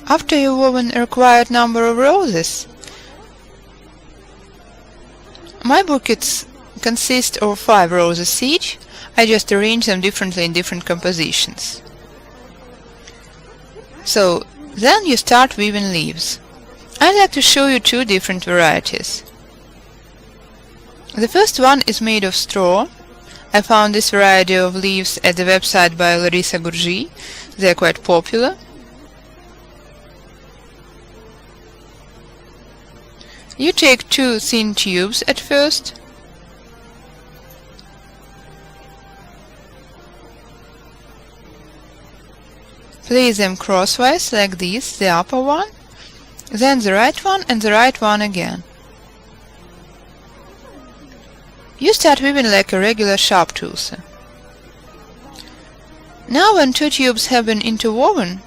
After you've woven a required number of roses, my bouquets consist of 5 roses each. I just arrange them differently in different compositions. So then you start weaving leaves. I'd like to show you 2 different varieties. The first one is made of straw. I found this variety of leaves at the website by Larissa Gurji. They are quite popular. You take 2 thin tubes at first. Place them crosswise like this, the upper one, then the right one and the right one again. You start weaving like a regular sharp-toother. Now when 2 tubes have been interwoven,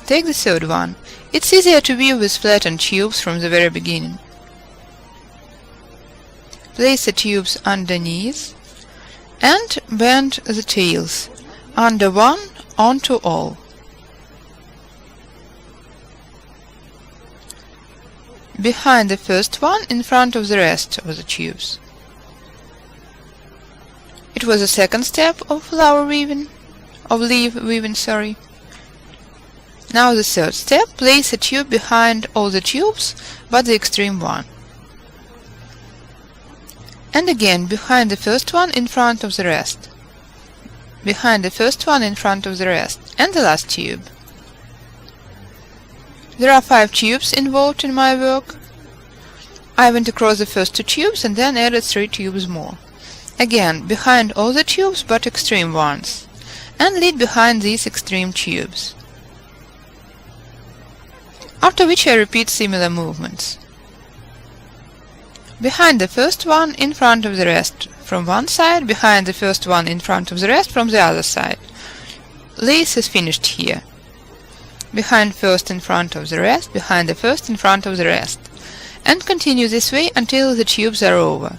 take the third one. It's easier to weave with flattened tubes from the very beginning. Place the tubes underneath and bend the tails, under one onto all. Behind the first one, in front of the rest of the tubes. It was the second step of leaf weaving, sorry. Now the third step, place a tube behind all the tubes but the extreme one. And again behind the first one, in front of the rest. Behind the first one, in front of the rest. And the last tube. There are 5 tubes involved in my work. I went across the first 2 tubes and then added 3 tubes more. Again, behind all the tubes but extreme ones. And lead behind these extreme tubes. After which I repeat similar movements. Behind the first one, in front of the rest from one side, behind the first one, in front of the rest from the other side. Lace is finished here. Behind first, in front of the rest, behind the first, in front of the rest. And continue this way until the tubes are over.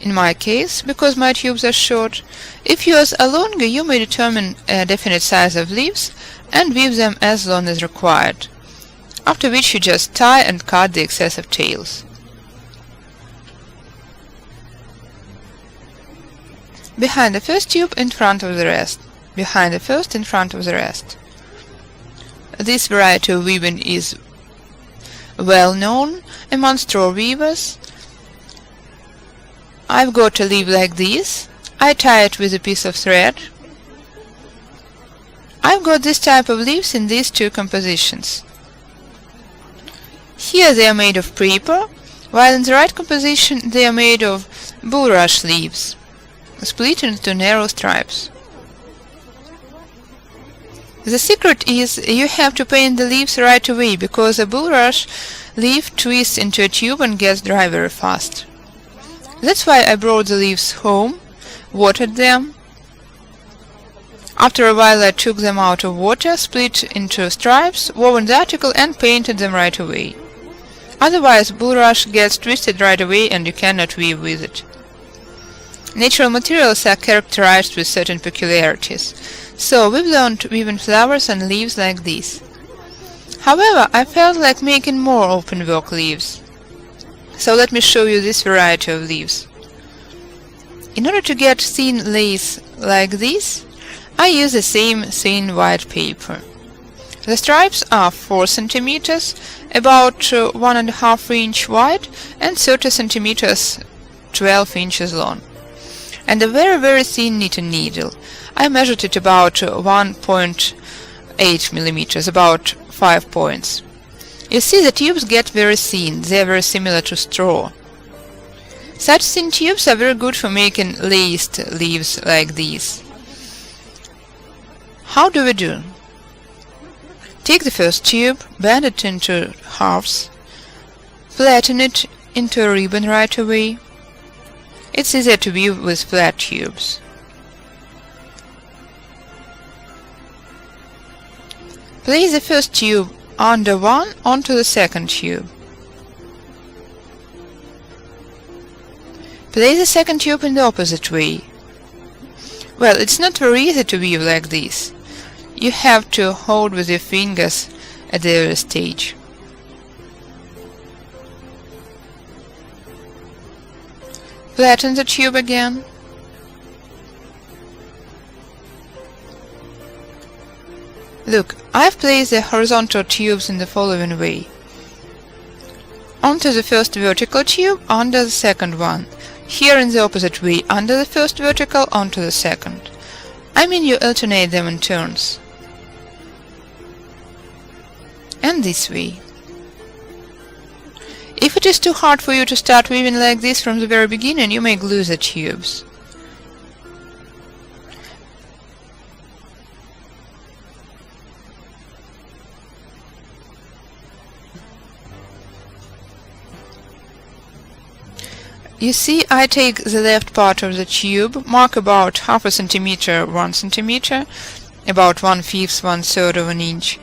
In my case, because my tubes are short, if yours are longer, you may determine a definite size of leaves and weave them as long as required. After which you just tie and cut the excessive tails. Behind the first tube, in front of the rest. Behind the first, in front of the rest. This variety of weaving is well known among straw weavers. I've got a leaf like this. I tie it with a piece of thread. I've got this type of leaves in these 2 compositions. Here they are made of paper, while in the right composition they are made of bulrush leaves, split into narrow stripes. The secret is you have to paint the leaves right away, because a bulrush leaf twists into a tube and gets dry very fast. That's why I brought the leaves home, watered them. After a while I took them out of water, split into stripes, woven the article and painted them right away. Otherwise bulrush gets twisted right away and you cannot weave with it. Natural materials are characterized with certain peculiarities, so we've learned weaving flowers and leaves like this. However, I felt like making more open work leaves. So let me show you this variety of leaves. In order to get thin lace like this, I use the same thin white paper. The stripes are 4 centimeters, about 1.5 inch wide and 30 centimeters, 12 inches long. And a very thin knitting needle. I measured it about 1.8 millimeters, about 5 points. You see, the tubes get very thin, they are very similar to straw. Such thin tubes are very good for making laced leaves like these. How do we do? Take the first tube, bend it into halves, flatten it into a ribbon right away. It's easier to weave with flat tubes. Place the first tube under one onto the second tube. Place the second tube in the opposite way. Well, it's not very easy to weave like this. You have to hold with your fingers at the early stage. Flatten the tube again. Look, I've placed the horizontal tubes in the following way. Onto the first vertical tube, under the second one. Here in the opposite way, under the first vertical, onto the second. I mean you alternate them in turns. And this way. If it is too hard for you to start weaving like this from the very beginning, you may glue the tubes. You see, I take the left part of the tube, mark about half a centimeter, 1 centimeter, about 1/5, 1/3 of an inch,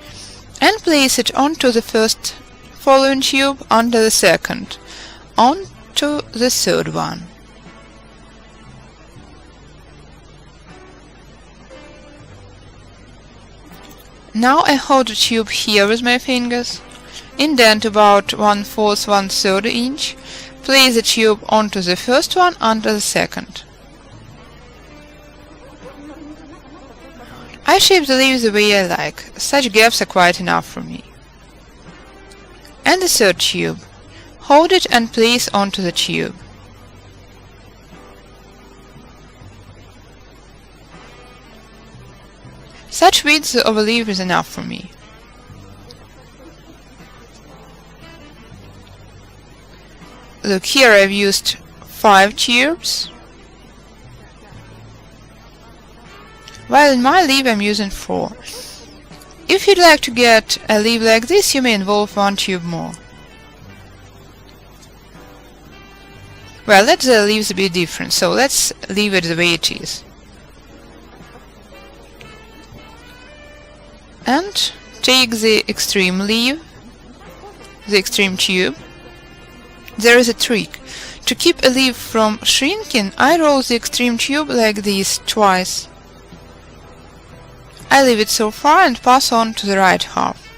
and place it onto the first following tube, under the second, onto the third one. Now I hold the tube here with my fingers, indent about 1/4, 1/3 inch, place the tube onto the first one, under the second. I shape the leaves the way I like, such gaps are quite enough for me. And the third tube. Hold it and place onto the tube. Such width of a leaf is enough for me. Look, here I've used 5 tubes, while in my leaf I'm using 4. If you'd like to get a leaf like this, you may involve 1 tube more. Well, let the leaves be different, so let's leave it the way it is. And take the extreme leaf, the extreme tube. There is a trick. To keep a leaf from shrinking, I roll the extreme tube like this twice. I leave it so far and pass on to the right half.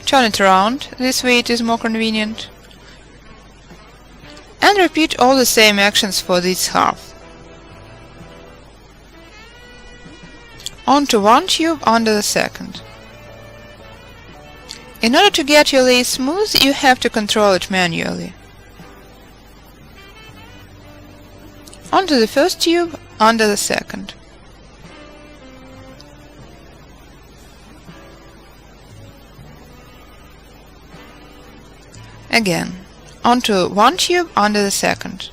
Turn it around, this way it is more convenient. And repeat all the same actions for this half. Onto one tube, under the second. In order to get your lace smooth, you have to control it manually. Onto the first tube, under the second. Again, onto one tube, under the second.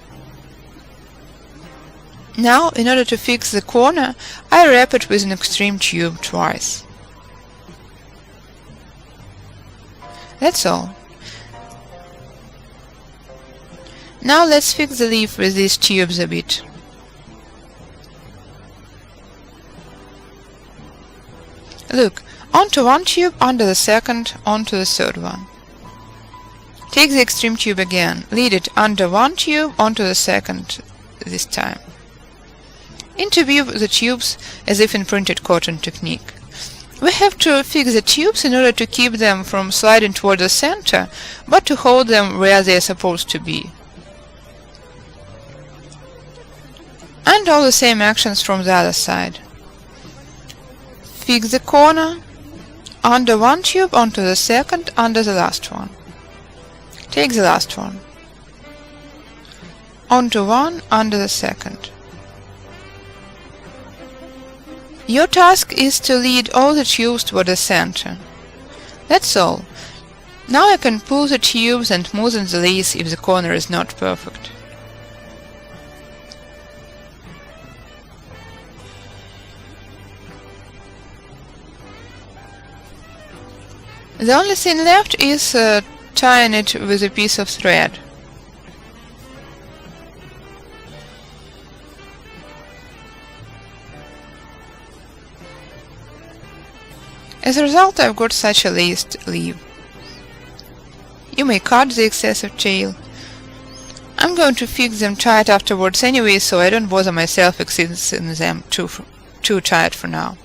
Now, in order to fix the corner, I wrap it with an extreme tube twice. That's all. Now let's fix the leaf with these tubes a bit. Look, onto one tube, under the second, onto the third one. Take the extreme tube again, lead it under one tube, onto the second this time. Interweave the tubes as if in printed cotton technique. We have to fix the tubes in order to keep them from sliding toward the center, but to hold them where they are supposed to be. And all the same actions from the other side. Fix the corner, under one tube, onto the second, under the last one. Take the last one. Onto one, under the second. Your task is to lead all the tubes toward the center. That's all. Now I can pull the tubes and smoothen the lace if the corner is not perfect. The only thing left is tying it with a piece of thread. As a result, I've got such a laced leaf. You may cut the excessive tail. I'm going to fix them tight afterwards anyway, so I don't bother myself fixing them too tight for now.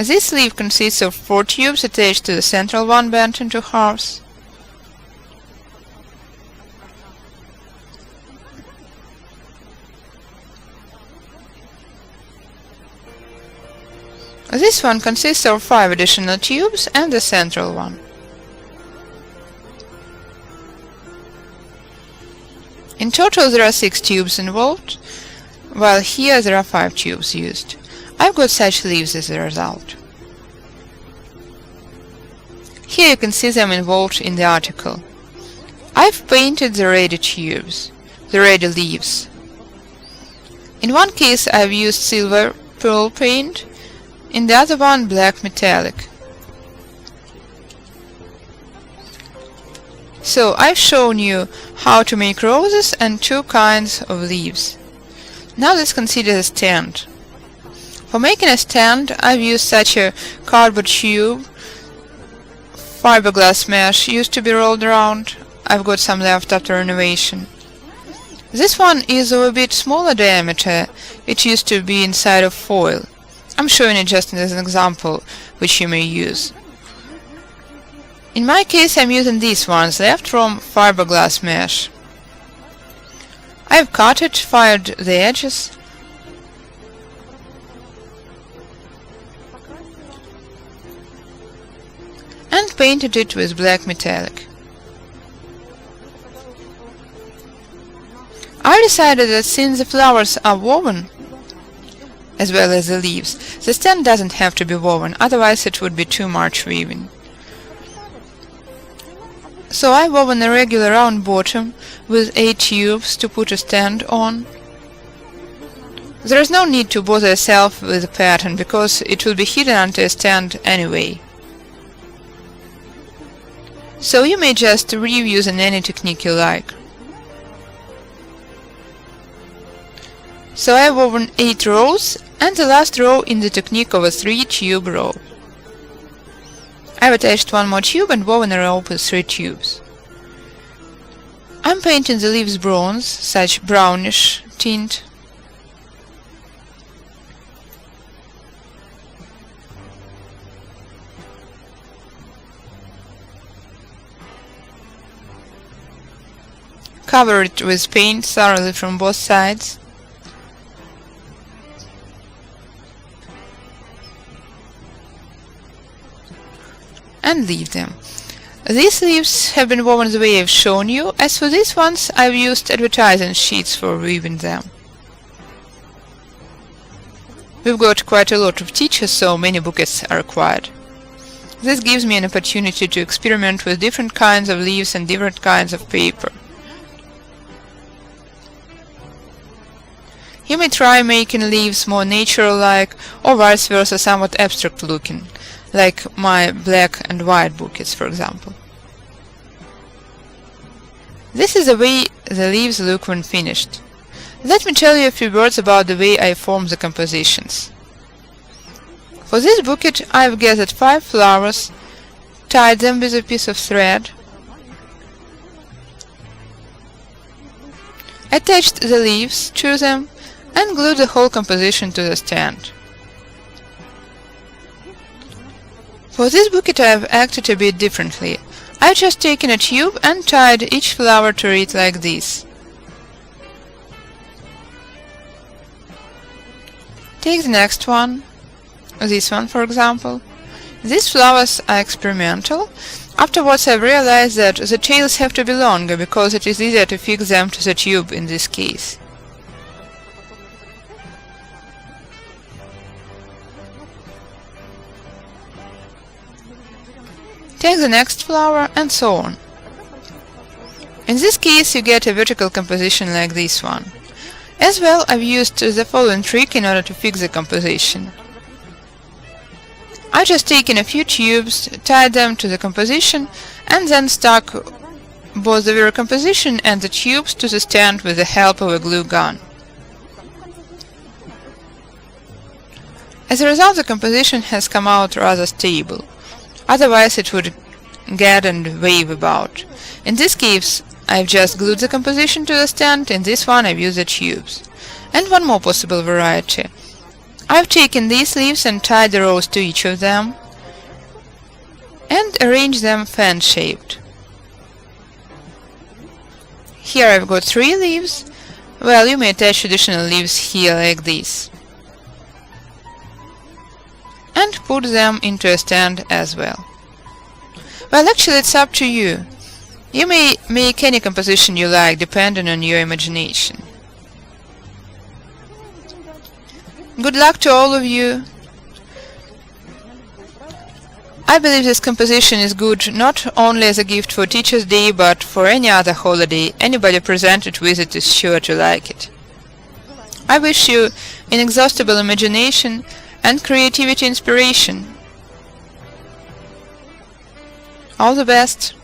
This sleeve consists of 4 tubes attached to the central one bent into halves. This one consists of 5 additional tubes and the central one. In total there are 6 tubes involved, while here there are 5 tubes used. I've got such leaves as a result. Here you can see them involved in the article. I've painted the ready tubes, the ready leaves. In one case I've used silver pearl paint, in the other one black metallic. So I've shown you how to make roses and 2 kinds of leaves. Now let's consider a stand. For making a stand I've used such a cardboard tube, fiberglass mesh used to be rolled around. I've got some left after renovation. This one is of a bit smaller diameter, it used to be inside of foil. I'm showing it just as an example, which you may use. In my case I'm using these ones left from fiberglass mesh. I've cut it, fired the edges, and painted it with black metallic. I decided that since the flowers are woven, as well as the leaves, the stand doesn't have to be woven, otherwise it would be too much weaving. So I woven a regular round bottom with 8 tubes to put a stand on. There is no need to bother yourself with the pattern, because it will be hidden under a stand anyway. So you may just weave using any technique you like. So I have woven 8 rows, and the last row in the technique of a 3-tube row. I've attached one more tube and woven a row with 3 tubes. I'm painting the leaves bronze, such brownish tint. Cover it with paint thoroughly from both sides. And leave them. These leaves have been woven the way I've shown you. As for these ones, I've used advertising sheets for weaving them. We've got quite a lot of teachers, so many bouquets are required. This gives me an opportunity to experiment with different kinds of leaves and different kinds of paper. You may try making leaves more natural-like, or vice versa, somewhat abstract-looking, like my black and white bouquets, for example. This is the way the leaves look when finished. Let me tell you a few words about the way I form the compositions. For this bouquet I've gathered 5 flowers, tied them with a piece of thread, attached the leaves to them, and glued the whole composition to the stand. For this bouquet I have acted a bit differently. I've just taken a tube and tied each flower to it like this. Take the next one, this one for example. These flowers are experimental. Afterwards I realized that the tails have to be longer, because it is easier to fix them to the tube in this case. Take the next flower, and so on. In this case you get a vertical composition like this one. As well, I've used the following trick in order to fix the composition. I've just taken a few tubes, tied them to the composition, and then stuck both the very composition and the tubes to the stand with the help of a glue gun. As a result, the composition has come out rather stable. Otherwise it would get and wave about. In this case I've just glued the composition to the stand, in this one I've used the tubes. And one more possible variety. I've taken these leaves and tied the rows to each of them and arranged them fan-shaped. Here I've got 3 leaves. Well, you may attach additional leaves here like this. And put them into a stand as well. Well, actually it's up to you. You may make any composition you like depending on your imagination. Good luck to all of you. I believe this composition is good not only as a gift for Teacher's Day, but for any other holiday. Anybody presented with it is sure to like it. I wish you inexhaustible imagination and creativity inspiration. All the best!